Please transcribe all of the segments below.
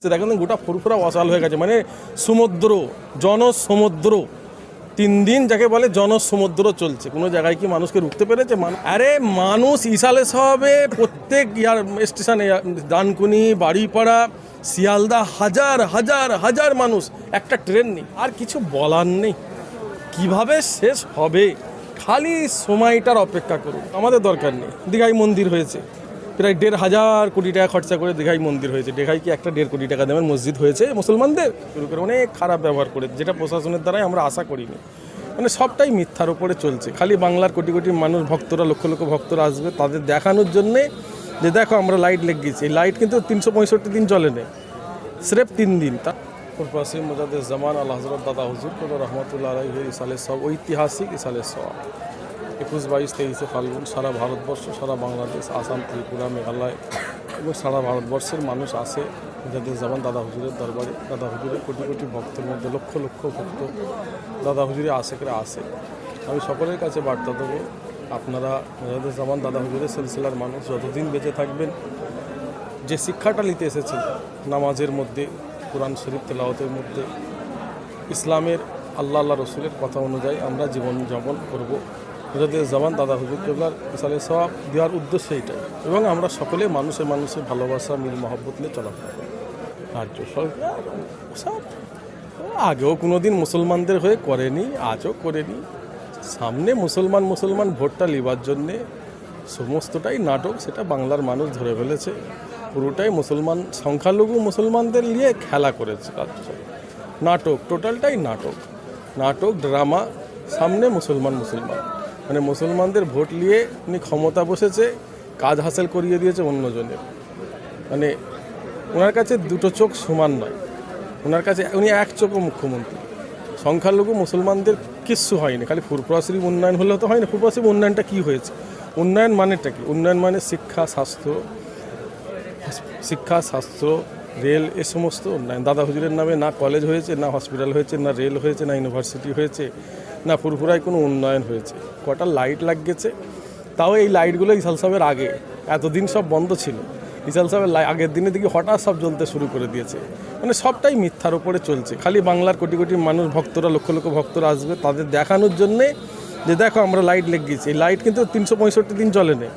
দেখেন গোটা ফুরফুরা অসাল হয়ে গেছে, মানে সমুদ্র, জনসমুদ্র। 3 দিন যাকে বলে জনসমুদ্র চলছে। কোনো জায়গায় কি মানুষকে রুখতে পেরেছে? আরে মানুষ ইসালে সবে প্রত্যেক স্টেশনে, ডানকুনি, বাড়িপাড়া, শিয়ালদা, হাজার হাজার হাজার মানুষ, একটা ট্রেন নেই। আর কিছু বলার নেই, কিভাবে শেষ হবে খালি সময়টার অপেক্ষা করুন। আমাদের দরকার নেই। দীঘায় মন্দির হয়েছে, প্রায় 1,500 কোটি টাকা খরচা করে দীঘায় মন্দির হয়েছে। দীঘায় কি একটা 1.5 কোটি টাকা দামের মসজিদ হয়েছে মুসলমানদের? শুরু করে অনেক খারাপ ব্যবহার করে, যেটা প্রশাসনের দ্বারাই আমরা আশা করিনি। মানে সবটাই মিথ্যার উপরে চলছে। খালি বাংলার কোটি কোটি মানুষ, ভক্তরা, লক্ষ লক্ষ ভক্তরা আসবে তাদের দেখানোর জন্যে যে দেখো আমরা লাইট লেগেছি। এই লাইট কিন্তু 365 দিন চলে নেই, স্রেফ 3 দিন। প্রবাসী মুজাদ্দিদ জামান আল্লাহ হযরত দাদা হুজুর রহমতুল্লাহ আলাইহি ইসালে সব ঐতিহাসিক ইসালে সওয়াব 21, 22, 23 ফাল্গুন সারা ভারতবর্ষ, সারা বাংলাদেশ, আসাম, ত্রিপুরা, মেঘালয় এবং সারা ভারতবর্ষের মানুষ আসে মুজাদ্দিদ জামান দাদা হুজুরের দরবারে। দাদা হুজুরের কোটি কোটি ভক্তের মধ্যে লক্ষ লক্ষ ভক্ত দাদা হুজুরে আশেকরা আসে। আমি সকলের কাছে বার্তা দেবো, আপনারা মুজাদ্দিদ জামান দাদা হুজুরের সিলসিলার মানুষ যতদিন বেঁচে থাকবেন, যে শিক্ষাটা নিতে এসেছেন নামাজের মধ্যে, কোরআন শরীফ তেলাওয়াতের মধ্যে, ইসলামের আল্লাহ রসুলের কথা অনুযায়ী আমরা জীবনযাপন করব। মুজাদ্দিদ জামান দাদা হুজুর কেবলার ইসালে সওয়াব দেওয়ার উদ্দেশ্য এইটাই, এবং আমরা সকলে মানুষের ভালোবাসা, মিল মহব্বত নিয়ে চলাফেরা করি। রাজ্য সরকার সব আগেও কোনো দিন মুসলমানদের হয়ে করেনি, আজও করেনি। সামনে মুসলমান ভোটটা নেবার জন্যে সমস্তটাই নাটক, সেটা বাংলার মানুষ ধরে ফেলেছে। পুরোটাই মুসলমান, সংখ্যালঘু মুসলমানদের নিয়ে খেলা করেছে রাজ্য সরকার। নাটক, টোটালটাই নাটক, ড্রামা। সামনে মুসলমান মানে মুসলমানদের ভোট নিয়ে উনি ক্ষমতা বসেছে, কাজ হাসিল করিয়ে দিয়েছে অন্যজনের। মানে ওনার কাছে দুটো চোখ সমান নয়, ওনার কাছে উনি এক চোখও মুখ্যমন্ত্রী। সংখ্যালঘু মুসলমানদের কিচ্ছু হয়নি, খালি ফুরফুরা শরীফ উন্নয়ন হলেও তো হয় না। ফুরফুরা শরীফ উন্নয়নটা কী হয়েছে? উন্নয়ন মানেটা কি? উন্নয়ন মানে শিক্ষা, স্বাস্থ্য, রেল, এ সমস্ত উন্নয়ন। দাদা হুজুরের নামে না কলেজ হয়েছে, না হসপিটাল হয়েছে, না রেল হয়েছে, না ইউনিভার্সিটি হয়েছে, না ফুরফুরায় কোনো উন্নয়ন হয়েছে। কটা লাইট লাগিয়েছে, তাও এই লাইটগুলো ইসাল সাহেবের আগে, এতদিন সব বন্ধ ছিল। ইসাল সাহেবের আগের দিনে দেখি হঠাৎ সব জ্বলতে শুরু করে দিয়েছে। মানে সবটাই মিথ্যার উপরে চলছে। খালি বাংলার কোটি কোটি মানুষ, ভক্তরা, লক্ষ লক্ষ ভক্তরা আসবে তাদের দেখানোর জন্যে যে দেখো আমরা লাইট লেগেছি। এই লাইট কিন্তু 365 দিন চলে নেই,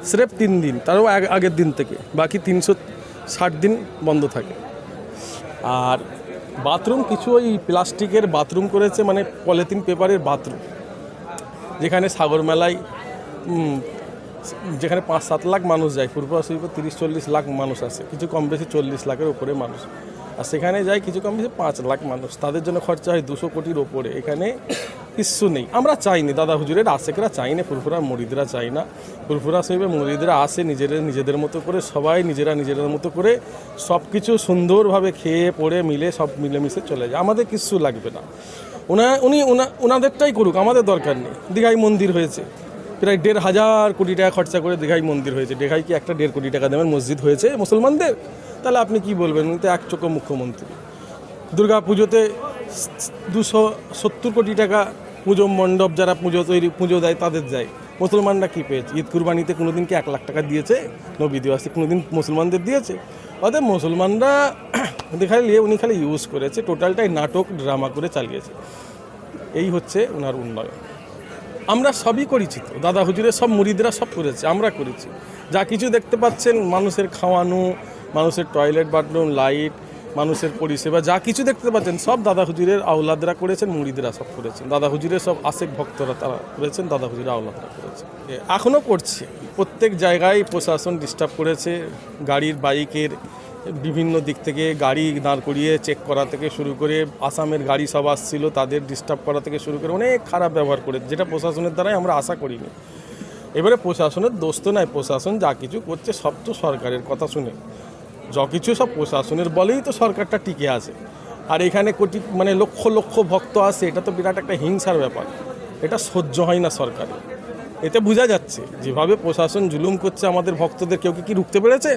স্রেফ 3 দিন, তারও আগের দিন থেকে। বাকি 360 দিন বন্ধ থাকে। আর বাথরুম কিছু ওই প্লাস্টিকের বাথরুম করেছে, মানে পলিথিন পেপারের বাথরুম, যেখানে সাগর মেলায় যেখানে 5-7 লাখ মানুষ যায়। ফুরফুরা শরীফে 30-40 লাখ মানুষ আসে, কিছু কম বেশি 40 লাখের ওপরে মানুষ। আর সেখানে যায় কিছু কম বেশি 5 লাখ মানুষ, তাদের জন্য খরচা হয় 200 কোটির ওপরে। এখানে কিচ্ছু নেই। আমরা চাইনি, দাদা হুজুরের আশেকরা চাই না, ফুরফুরা মুরিদরা চাই না। ফুরফুরা শরীফে মুরিদরা আসে নিজেদের মতো করে, সবাই নিজেদের মতো করে সব কিছু সুন্দরভাবে খেয়ে পড়ে মিলে সব মিলেমিশে চলে যায়। আমাদের কিচ্ছু লাগবে না, ওনাদেরটাই করুক, আমাদের দরকার নেই। দীঘায় মন্দির হয়েছে, প্রায় 1,500 কোটি টাকা খরচা করে দীঘায় মন্দির হয়েছে। দীঘায় কি একটা 1.5 কোটি টাকা দামের মসজিদ হয়েছে মুসলমানদের? তাহলে আপনি কি বলবেন? উনি তো এক চোখে মুখ্যমন্ত্রী। দুর্গা পুজোতে 270 কোটি টাকা পুজো মণ্ডপ, যারা পুজো দেয় তাদের যায়। মুসলমানরা কী পেয়েছে? ঈদ কুরবানিতে কোনো দিন কি 1 লাখ টাকা দিয়েছে? নবী দিবসে কোনো দিন মুসলমানদের দিয়েছে? অতএব মুসলমানরা উনি খালি ইউজ করেছে, টোটালটাই নাটক, ড্রামা করে চালিয়েছে। এই হচ্ছে ওনার উন্নয়ন। আমরা সবই করেছি তো, দাদা হুজুরের সব মুরিদরা সব করেছে, আমরা করেছি। যা কিছু দেখতে পাচ্ছেন, মানুষের খাওয়ানো, মানুষের টয়লেট, বাথরুম, লাইট, মানুষের পরিষেবা, যা কিছু দেখতে পাচ্ছেন সব দাদা হুজুরের আওলাদরা করেছেন, মুরিদরা সব করেছেন। দাদা হুজুরের সব আশেক ভক্তরা তারা করেছেন, দাদা হুজুরের আওলাদরা করেছেন, এখনও করছে। প্রত্যেক জায়গায় প্রশাসন ডিস্টার্ব করেছে। গাড়ির, বাইকের বিভিন্ন দিক থেকে গাড়ি দাঁড় করিয়ে চেক করা থেকে শুরু করে, আসামের গাড়ি সব আসছিল তাদের ডিস্টার্ব করা থেকে শুরু করে অনেক খারাপ ব্যবহার করে, যেটা প্রশাসনের দ্বারাই আমরা আশা করিনি। এবারে প্রশাসনের দোষ তো নয়, প্রশাসন যা কিছু করছে সব তো সরকারের কথা শুনে, যা কিছু সব প্রশাসনের বলেই তো সরকারটা টিকে আছে। আর এখানে মানে লক্ষ লক্ষ ভক্ত আসে, এটা তো বিরাট একটা হিংসার ব্যাপার, এটা সহ্য হয় না সরকারের। এতে বোঝা যাচ্ছে যেভাবে প্রশাসন জুলুম করছে আমাদের ভক্তদের, কেউ কি রুখতে পেরেছে?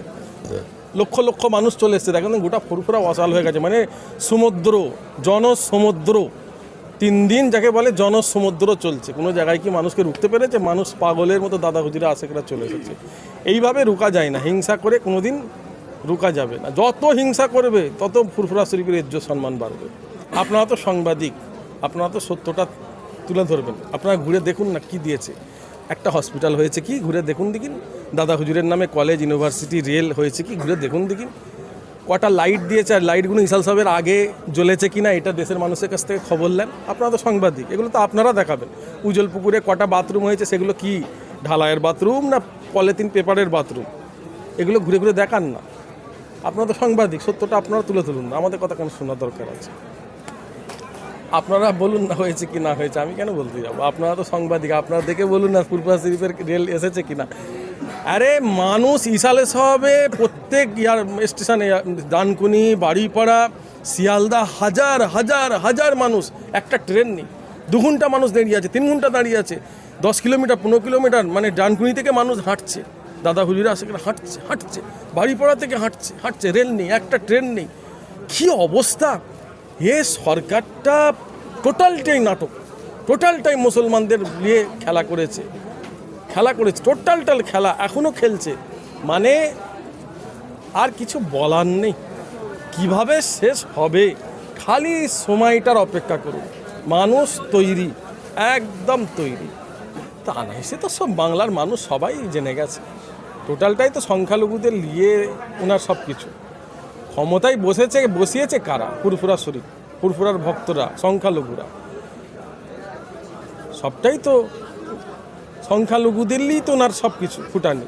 লক্ষ লক্ষ মানুষ চলে এসছে, দেখেন গোটা ফুরফুরা অসাল হয়ে গেছে, মানে সমুদ্র, জনসমুদ্র। 3 দিন যাকে বলে জনসমুদ্র চলছে। কোনো জায়গায় কি মানুষকে রুখতে পেরেছে? মানুষ পাগলের মতো দাদা হুজুরে আশেকরা চলে এসেছে। এইভাবে রুকা যায় না, হিংসা করে কোনো দিন রোকা যাবে না। যত হিংসা করবে তত ফুরফুরা শরীফের ইজ্জত সম্মান বাড়বে। আপনারা তো সাংবাদিক, আপনারা তো সত্যটা তুলে ধরবেন। আপনারা ঘুরে দেখুন না কি দিয়েছে। একটা হসপিটাল হয়েছে কি ঘুরে দেখুন দেখিন, দাদা হুজুরের নামে কলেজ, ইউনিভার্সিটি, রেল হয়েছে কি ঘুরে দেখুন দেখিন। কটা লাইট দিয়েছে, আর লাইটগুলো ইসাল সাহেবের আগে জ্বলেছে কিনা এটা দেশের মানুষের কাছ থেকে খবর নেন। আপনারা তো সাংবাদিক, এগুলো তো আপনারা দেখাবেন। উজ্জ্বল পুকুরে কটা বাথরুম হয়েছে, সেগুলো কি ঢালাইয়ের বাথরুম না পলিথিন পেপারের বাথরুম, এগুলো ঘুরে ঘুরে দেখান না। আপনারা তো সাংবাদিক, সত্যটা আপনারা তুলে ধরুন না, আমাদের কথা কেন শোনার দরকার আছে? আপনারা বলুন না হয়েছে কি না হয়েছে, আমি কেন বলতে যাবো? আপনারা তো সাংবাদিক, আপনারা দেখে বলুন না ফুরফুরা শরীফের রেল এসেছে কি না। আরে মানুষ ইসালে সবে প্রত্যেক স্টেশনে, ডানকুনি, বাড়িপাড়া, শিয়ালদা, হাজার হাজার হাজার মানুষ, একটা ট্রেন নেই। 2 ঘন্টা মানুষ দাঁড়িয়ে আছে, 3 ঘন্টা দাঁড়িয়ে আছে। 10 কিলোমিটার 15 কিলোমিটার মানে ডানকুনি থেকে মানুষ হাঁটছে, দাদা হুজুরা সেখানে হাঁটছে, বাড়িপাড়া থেকে হাঁটছে, রেল নেই, একটা ট্রেন নেই। কী অবস্থা! এ সরকারটা টোটালটাই নাটক, টোটালটাই মুসলমানদের নিয়ে খেলা করেছে, টোটাল খেলা এখনও খেলছে। মানে আর কিছু বলার নেই, কিভাবে শেষ হবে খালি সময়টার অপেক্ষা করুন। মানুষ তৈরি, একদম তৈরি। তা না সে তো সব বাংলার মানুষ সবাই জেনে গেছে, টোটালটাই তো সংখ্যালঘুদের নিয়ে ওনার সব কিছু। ক্ষমতায় বসিয়েছে কারা? ফুরফুরা শরীফ, ফুরফুরার ভক্তরা, সংখ্যালঘুরা, সবটাই তো সংখ্যালঘুদেরই তো ওনার সব কিছু ফুটানি।